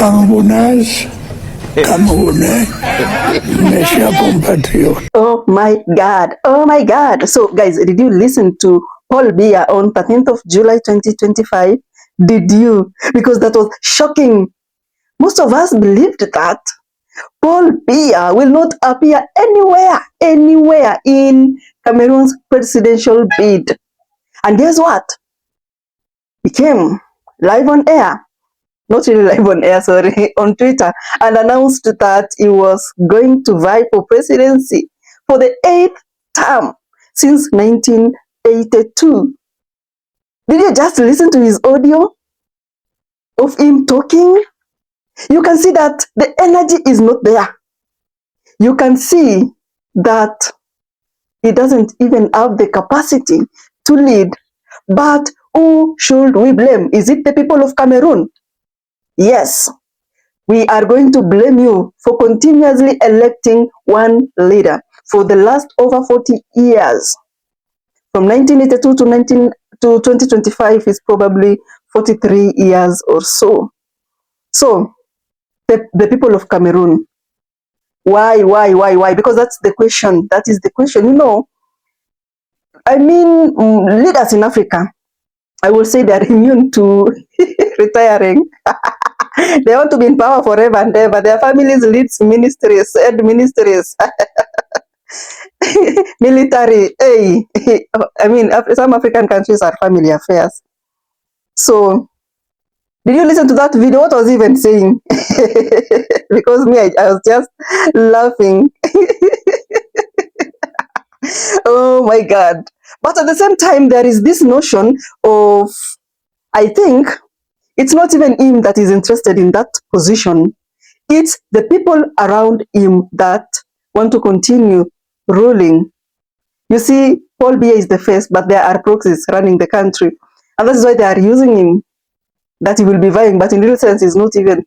Algunas Cameroon, mes chers compatriotes. Oh my God. Oh my God. So, guys, did you listen to Paul Biya on 13th of July 2025? Did you? Because that was shocking. Most of us believed that Paul Biya will not appear anywhere in Cameroon's presidential bid. And guess what? He came live on air, not really live on air, sorry, on Twitter, and announced that he was going to vie for presidency for the 8th term since 1982. Did you just listen to his audio of him talking? You can see that the energy is not there. You can see that he doesn't even have the capacity to lead. But who should we blame? Is it the people of Cameroon? Yes, we are going to blame you for continuously electing one leader for the last over 40 years. From 1982 to 2025 is probably 43 years or so. So, the people of Cameroon, why? Because that's the question. That is the question. You know, I mean, leaders in Africa, I will say they are immune to retiring. They want to be in power forever and ever. Their families lead ministries, head ministries, military. Hey, I mean, some African countries are family affairs. So, did you listen to that video? What was he even saying? Because me, I was just laughing. Oh my God. But at the same time, there is this notion of, I think, it's not even him that is interested in that position. It's the people around him that want to continue ruling. You see, Paul Biya is the face, but there are proxies running the country. And that's why they are using him, that he will be vying, but in real sense, he's not even,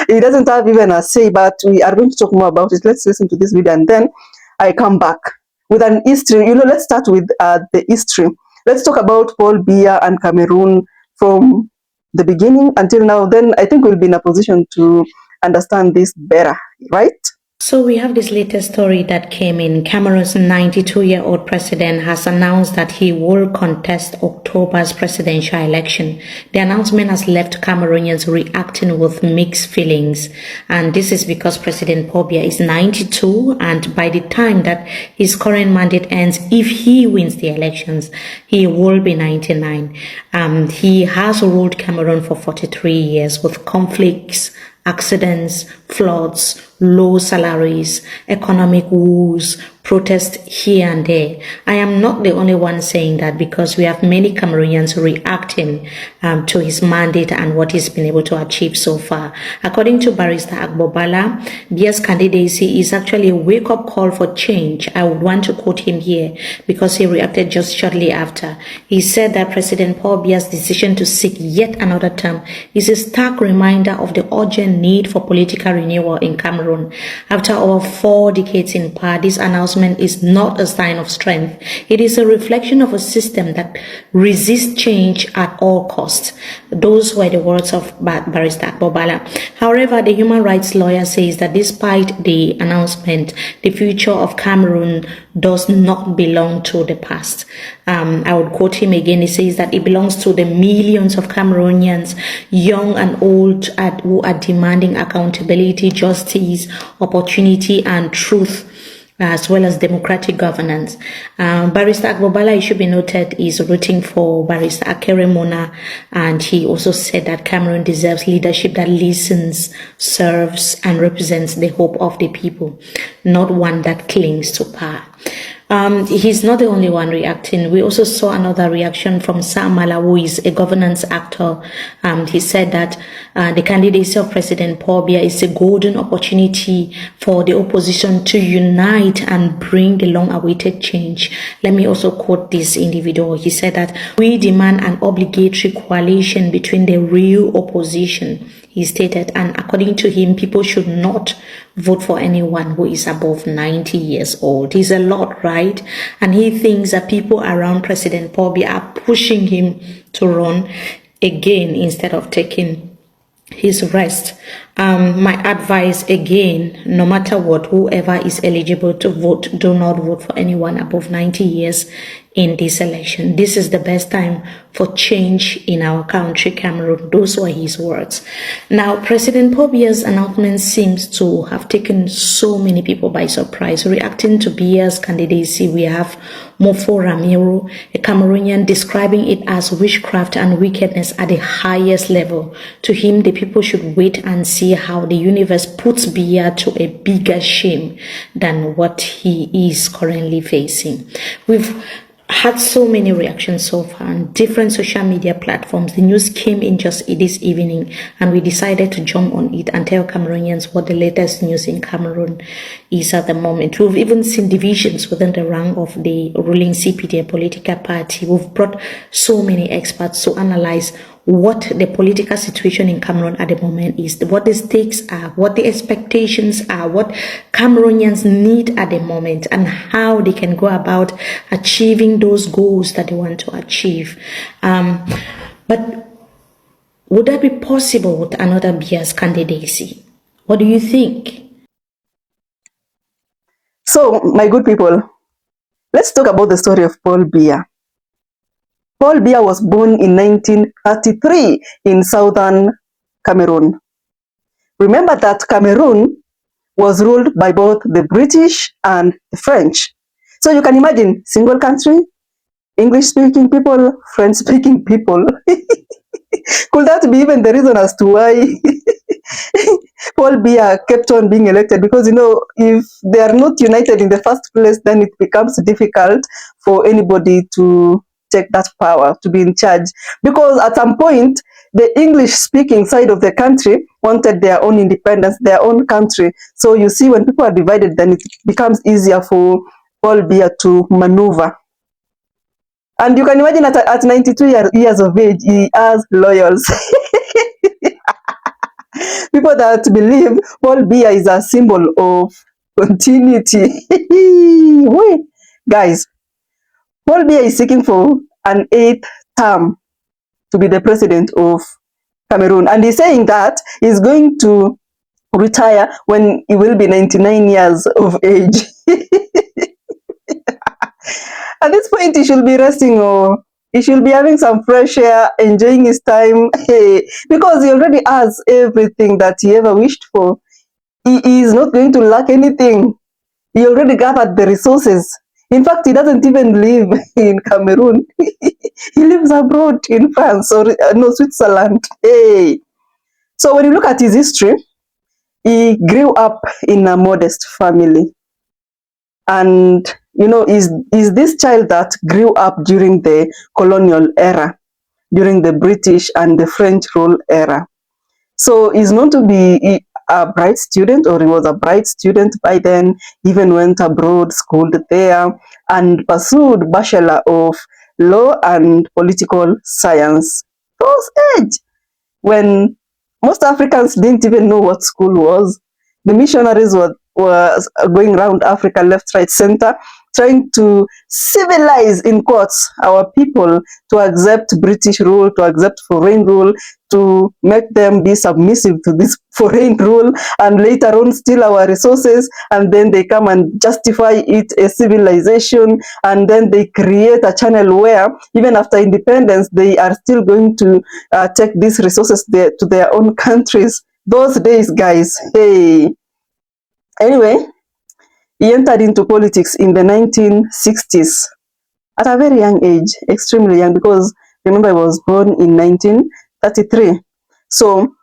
he doesn't have even a say, but we are going to talk more about it. Let's listen to this video, and then I come back with an history. You know, let's start with the history. Let's talk about Paul Biya and Cameroon from the beginning until now. Then I think we'll be in a position to understand this better, right? So we have this latest story that came in. Cameroon's 92-year-old president has announced that he will contest October's presidential election. The announcement has left Cameroonians reacting with mixed feelings. And this is because President Paul Biya is 92, and by the time that his current mandate ends, if he wins the elections, he will be 99. He has ruled Cameroon for 43 years with conflicts, accidents, floods, low salaries, economic woes, protests here and there. I am not the only one saying that, because we have many Cameroonians reacting to his mandate and what he's been able to achieve so far. According to Barrister Agbobala, Biya's candidacy is actually a wake-up call for change. I would want to quote him here because he reacted just shortly after. He said that President Paul Biya's decision to seek yet another term is a stark reminder of the urgent need for political renewal in Cameroon. After over 4 decades in power, this announcement is not a sign of strength. It is a reflection of a system that resists change at all costs. Those were the words of Barrister Agbobala. However, the human rights lawyer says that despite the announcement, the future of Cameroon does not belong to the past. I would quote him again. He says that it belongs to the millions of Cameroonians, young and old, who are demanding accountability, justice, opportunity, and truth, as well as democratic governance. Barrister Agbobala, it should be noted, is rooting for Barrister Akere Mona, and he also said that Cameroon deserves leadership that listens, serves, and represents the hope of the people, not one that clings to power. He's not the only one reacting. We also saw another reaction from Sam Mala, who is a governance actor. He said that the candidacy of President Paul Biya is a golden opportunity for the opposition to unite and bring the long-awaited change. Let me also quote this individual. He said that we demand an obligatory coalition between the real opposition, he stated, and according to him, people should not vote for anyone who is above 90 years old. He's a lot, right? And he thinks that people around President Paul Biya are pushing him to run again instead of taking his rest. My advice again, no matter what, whoever is eligible to vote, do not vote for anyone above 90 years in this election. This is the best time for change in our country, Cameroon. Those were his words. Now, President Paul Biya's announcement seems to have taken so many people by surprise. Reacting to Biya's candidacy, we have Mofo Ramiro, a Cameroonian, describing it as witchcraft and wickedness at the highest level. To him, the people should wait and see how the universe puts Biya to a bigger shame than what he is currently facing. We've had so many reactions so far on different social media platforms. The news came in just this evening, and we decided to jump on it and tell Cameroonians what the latest news in Cameroon is at the moment. We've even seen divisions within the rank of the ruling CPD, a political party. We've brought so many experts to analyze what the political situation in Cameroon at the moment is, what the stakes are, what the expectations are, what Cameroonians need at the moment, and how they can go about achieving those goals that they want to achieve. But would that be possible with another Biya's candidacy? What do you think? So, my good people, let's talk about the story of Paul Biya. Paul Biya was born in 1933 in southern Cameroon. Remember that Cameroon was ruled by both the British and the French. So you can imagine, single country, English-speaking people, French-speaking people. Could that be even the reason as to why Paul Biya kept on being elected? Because, if they are not united in the first place, then it becomes difficult for anybody to take that power, to be in charge. Because at some point, the English-speaking side of the country wanted their own independence, their own country. So you see, when people are divided, then it becomes easier for Paul Biya to maneuver. And you can imagine at 92 years of age, he has loyals. People that believe Paul Biya is a symbol of continuity. Wait, guys, Paul Biya is seeking for an 8th term to be the president of Cameroon. And he's saying that he's going to retire when he will be 99 years of age. At this point, he should be resting, or he should be having some fresh air, enjoying his time, because he already has everything that he ever wished for. He is not going to lack anything. He already gathered the resources. In fact, he doesn't even live in Cameroon. He lives abroad in France or no, Switzerland. Hey. So when you look at his history, he grew up in a modest family. And, is this child that grew up during the colonial era, during the British and the French rule era. So he's known to be a bright student, or he was a bright student by then, even went abroad, schooled there, and pursued Bachelor of Law and Political Science. Those age, when most Africans didn't even know what school was. The missionaries were going around Africa, left, right, center, trying to civilize, in quotes, our people to accept British rule, to accept foreign rule, to make them be submissive to this foreign rule, and later on steal our resources, and then they come and justify it a civilization, and then they create a channel where even after independence they are still going to take these resources to their own countries. Those days, guys, hey. Anyway, he entered into politics in the 1960s at a very young age, extremely young, because remember, he was born in 1933. So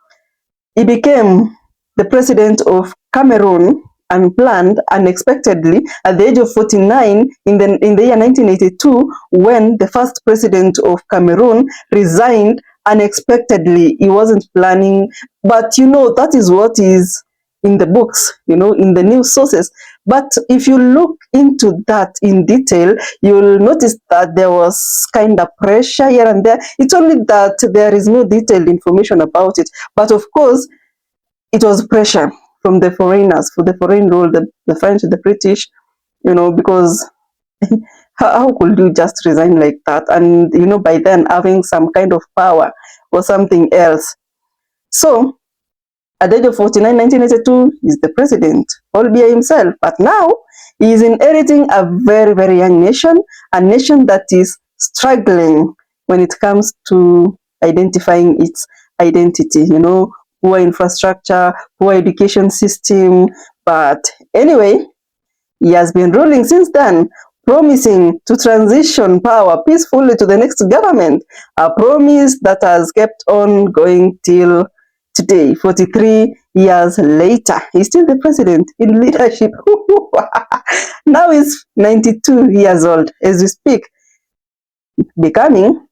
he became the president of Cameroon, unplanned, unexpectedly, at the age of 49 in the year 1982, when the first president of Cameroon resigned unexpectedly. He wasn't planning, but that is what is in the books, in the news sources. But if you look into that in detail, you'll notice that there was kind of pressure here and there. It's only that there is no detailed information about it. But of course, it was pressure from the foreigners, for the foreign rule, the French, the British, because how could you just resign like that? And, by then having some kind of power or something else. So, at the age of 49, 1982, he's the president, Paul Biya himself. But now, he is inheriting a very, very young nation, a nation that is struggling when it comes to identifying its identity, poor infrastructure, poor education system. But anyway, he has been ruling since then, promising to transition power peacefully to the next government, a promise that has kept on going till today, 43 years later. He's still the president in leadership. Now he's 92 years old as we speak, becoming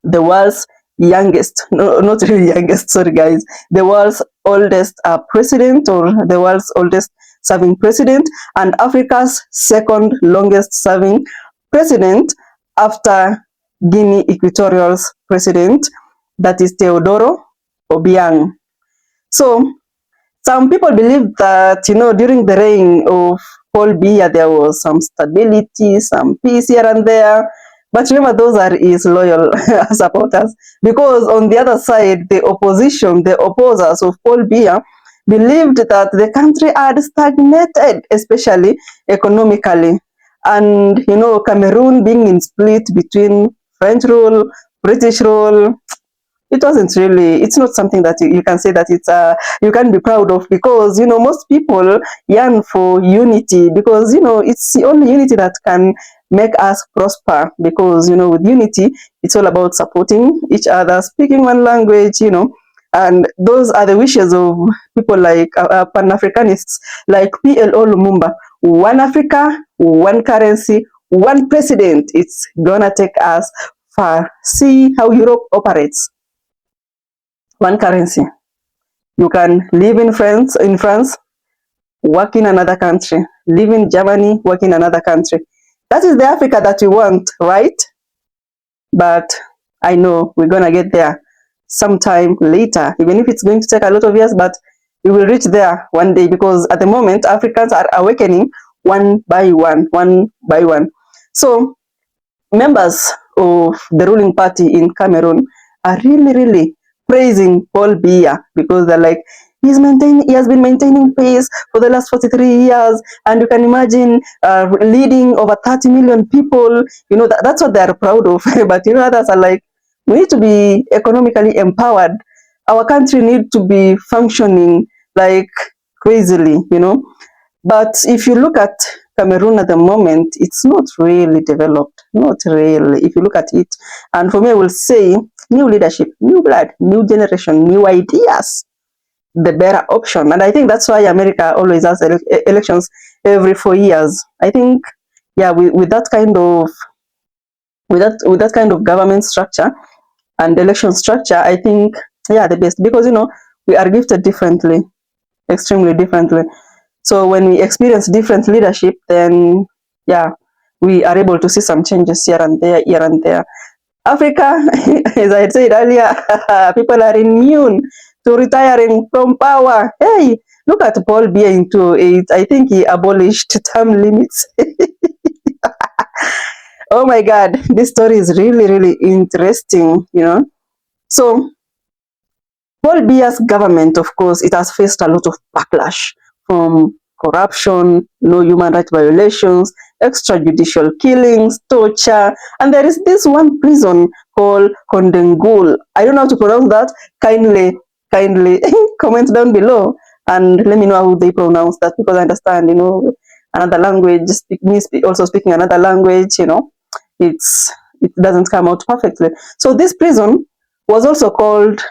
the world's youngest, no, not really youngest, sorry guys, the world's oldest president, or the world's oldest serving president, and Africa's second longest serving president after Guinea Equatorial's president, that is Teodoro Obiang. So some people believe that, during the reign of Paul Biya, there was some stability, some peace here and there. But remember, those are his loyal supporters. Because on the other side, the opposition, the opposers of Paul Biya, believed that the country had stagnated, especially economically. And, Cameroon being in split between French rule, British rule, it's not something that you can say that you can be proud of, because most people yearn for unity, because it's the only unity that can make us prosper, because with unity it's all about supporting each other, speaking one language, and those are the wishes of people like pan-Africanists like PLO Lumumba. One Africa, one currency, one president. It's gonna take us far. See how Europe operates. One currency. You can live in France, work in another country. Live in Germany, work in another country. That is the Africa that we want, right? But I know we're gonna get there sometime later, even if it's going to take a lot of years, but we will reach there one day, because at the moment Africans are awakening one by one, one by one. So members of the ruling party in Cameroon are really, really praising Paul Biya, because they're like, he has been maintaining pace for the last 43 years, and you can imagine leading over 30 million people. That's what they're proud of. But others are like, we need to be economically empowered. Our country needs to be functioning like crazily, But if you look at Cameroon at the moment, it's not really developed. Not really, if you look at it. And for me, I will say new leadership, new blood, new generation, new ideas, the better option. And I think that's why America always has elections every 4 years. I think, yeah, with that kind of government structure and election structure, I think, yeah, the best, because we are gifted differently, extremely differently. So when we experience different leadership, then yeah, we are able to see some changes here and there, here and there. Africa, as I said earlier, people are immune to retiring from power. Hey, look at Paul Biya in 2008. I think he abolished term limits. Oh my God, this story is really, really interesting, So Paul Biya's government, of course, it has faced a lot of backlash from corruption, no human rights violations, extrajudicial killings, torture, and there is this one prison called Kondengul. I don't know how to pronounce that. Kindly comment down below and let me know how they pronounce that, because I understand, another language, also speaking another language, it doesn't come out perfectly. So this prison was also called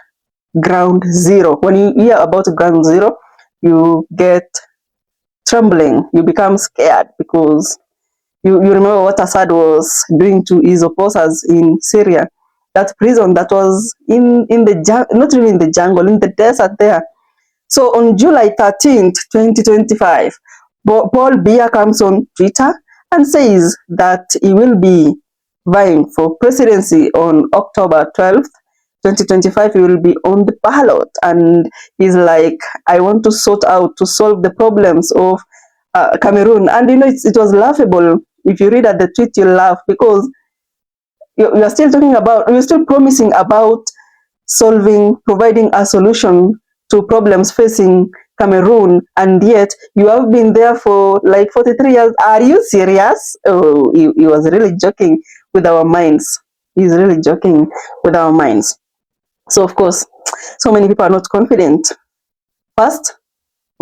Ground Zero. When you hear about Ground Zero, you get trembling, you become scared, because you remember what Assad was doing to his opposers in Syria. That prison that was in the not really in the jungle, in the desert there. So on July 13th, 2025, Paul Biya comes on Twitter and says that he will be vying for presidency on October 12th, 2025. He will be on the ballot, and he's like, I want to solve the problems of Cameroon. And it was laughable. If you read at the tweet, you laugh, because you're still promising about providing a solution to problems facing Cameroon, and yet you have been there for like 43 years. Are you serious? Oh, he was really joking with our minds. He's really joking with our minds. So, of course, so many people are not confident. First,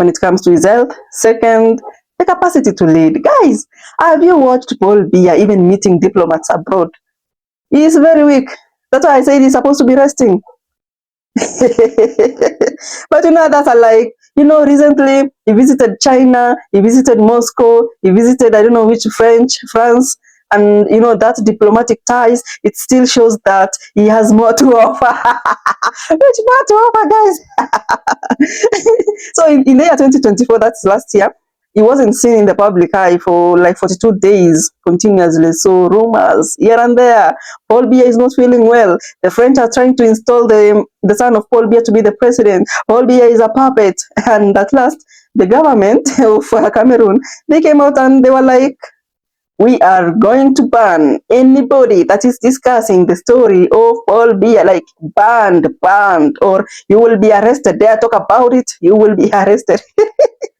when it comes to his health. Second, the capacity to lead. Guys, have you watched Paul Biya even meeting diplomats abroad? He is very weak. That's why I said he's supposed to be resting. But others are like, recently he visited China, he visited Moscow, he visited I don't know which France, and that diplomatic ties, it still shows that he has more to offer. Which more to offer, guys? So in the year 2024, that's last year, he wasn't seen in the public eye for like 42 days continuously. So rumors here and there. Paul Biya is not feeling well. The French are trying to install the son of Paul Biya to be the president. Paul Biya is a puppet. And at last, the government of Cameroon, they came out and they were like, we are going to ban anybody that is discussing the story of Paul Biya, like banned, or you will be arrested. There, talk about it, you will be arrested.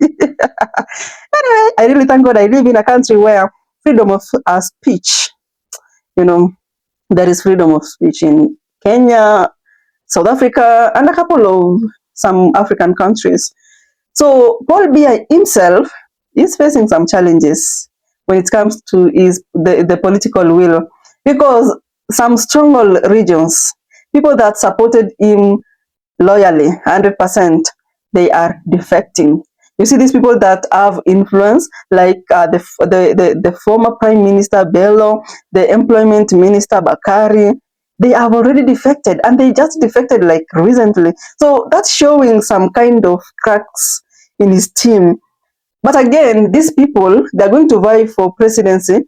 Anyway, I really thank God I live in a country where freedom of speech, there is freedom of speech in Kenya, South Africa, and a couple of some African countries. So Paul Biya himself is facing some challenges when it comes to the political will, because some stronghold regions, people that supported him loyally, 100%, they are defecting. You see, these people that have influence, like the former Prime Minister Bello, the Employment Minister Bakari, they have already defected, and they just defected like recently. So that's showing some kind of cracks in his team. But again, these people, they're going to vie for presidency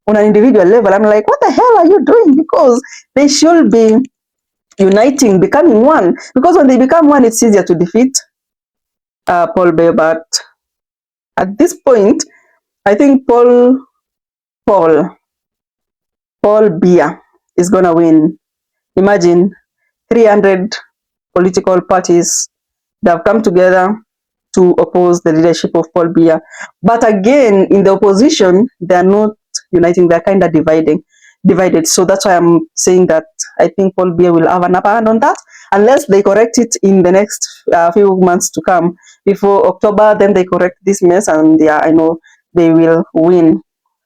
on an individual level. I'm like, what the hell are you doing? Because they should be uniting, becoming one. Because when they become one, it's easier to defeat Paul Biya. But at this point, I think Paul Biya is gonna win. Imagine 300 political parties that have come together to oppose the leadership of Paul Biya. But again, in the opposition, they are not uniting, they're kind of divided. So that's why I'm saying that I think Paul Biya will have an upper hand on that, unless they correct it in the next few months to come. Before October, then they correct this mess, and yeah, I know they will win.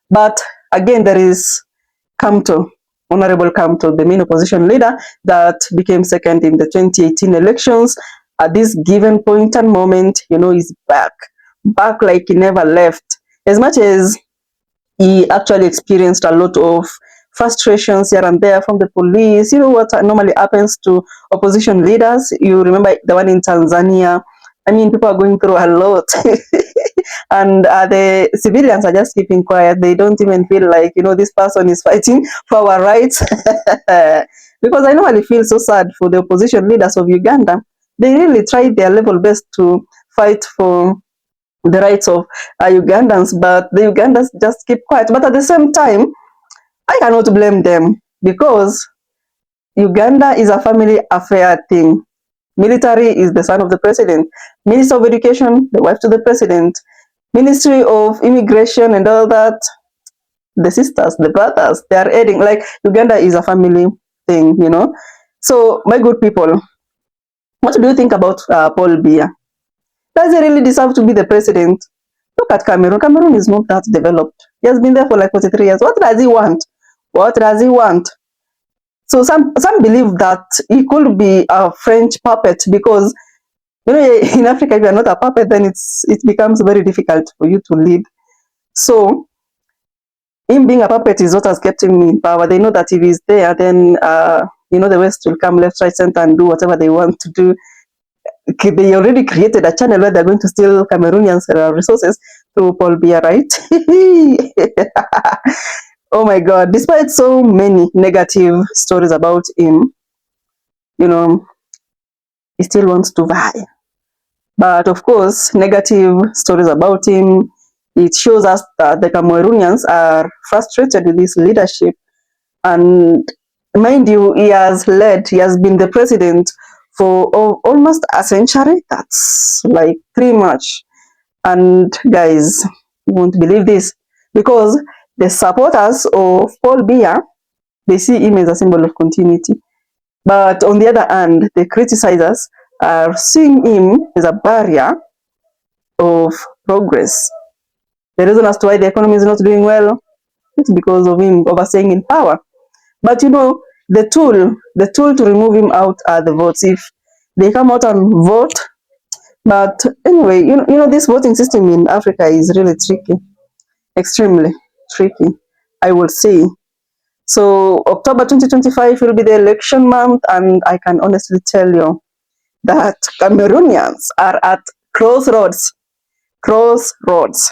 But again, there is Honorable Kamto, the main opposition leader that became second in the 2018 elections. At this given point and moment, he's back like he never left. As much as he actually experienced a lot of frustrations here and there from the police. You know what normally happens to opposition leaders? You remember the one in Tanzania? I mean, people are going through a lot. And the civilians are just keeping quiet. They don't even feel like, this person is fighting for our rights. Because I normally feel so sad for the opposition leaders of Uganda. They really tried their level best to fight for the rights of Ugandans, but the Ugandans just keep quiet. But at the same time, I cannot blame them, because Uganda is a family affair thing. Military is the son of the president. Minister of Education, the wife to the president. Ministry of Immigration and all that, the sisters, the brothers, they are aiding. Like, Uganda is a family thing, So, my good people, what do you think about Paul Biya? Does he really deserve to be the president? Look at Cameroon. Cameroon is not that developed. He has been there for like 43 years. What does he want? What does he want? So some believe that he could be a French puppet, because in Africa, if you are not a puppet, then it becomes very difficult for you to lead. So him being a puppet is what has kept him in power. They know that if he's there, then the West will come left, right, center, and do whatever they want to do. They already created a channel where they're going to steal Cameroonians' resources through Paul Biya, right? Oh my God! Despite so many negative stories about him, he still wants to vie. But of course, negative stories about him, it shows us that the Cameroonians are frustrated with his leadership, and Mind you, he has been the president for almost a century. That's like pretty much. And guys, you won't believe this because the supporters of Paul Biya, they see him as a symbol of continuity. But on the other hand, the criticizers are seeing him as a barrier of progress. The reason as to why the economy is not doing well, it's because of him overstaying in power. But you know, the tool to remove him out are the votes. If they come out and vote, but anyway, this voting system in Africa is really tricky, extremely tricky, I will say. So October 2025 will be the election month, and I can honestly tell you that Cameroonians are at crossroads. Crossroads.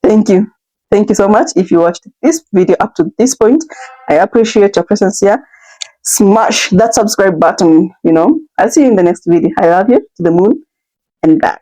Thank you. Thank you so much. If you watched this video up to this point, I appreciate your presence here. Smash that subscribe button. I'll see you in the next video. I love you to the moon and back.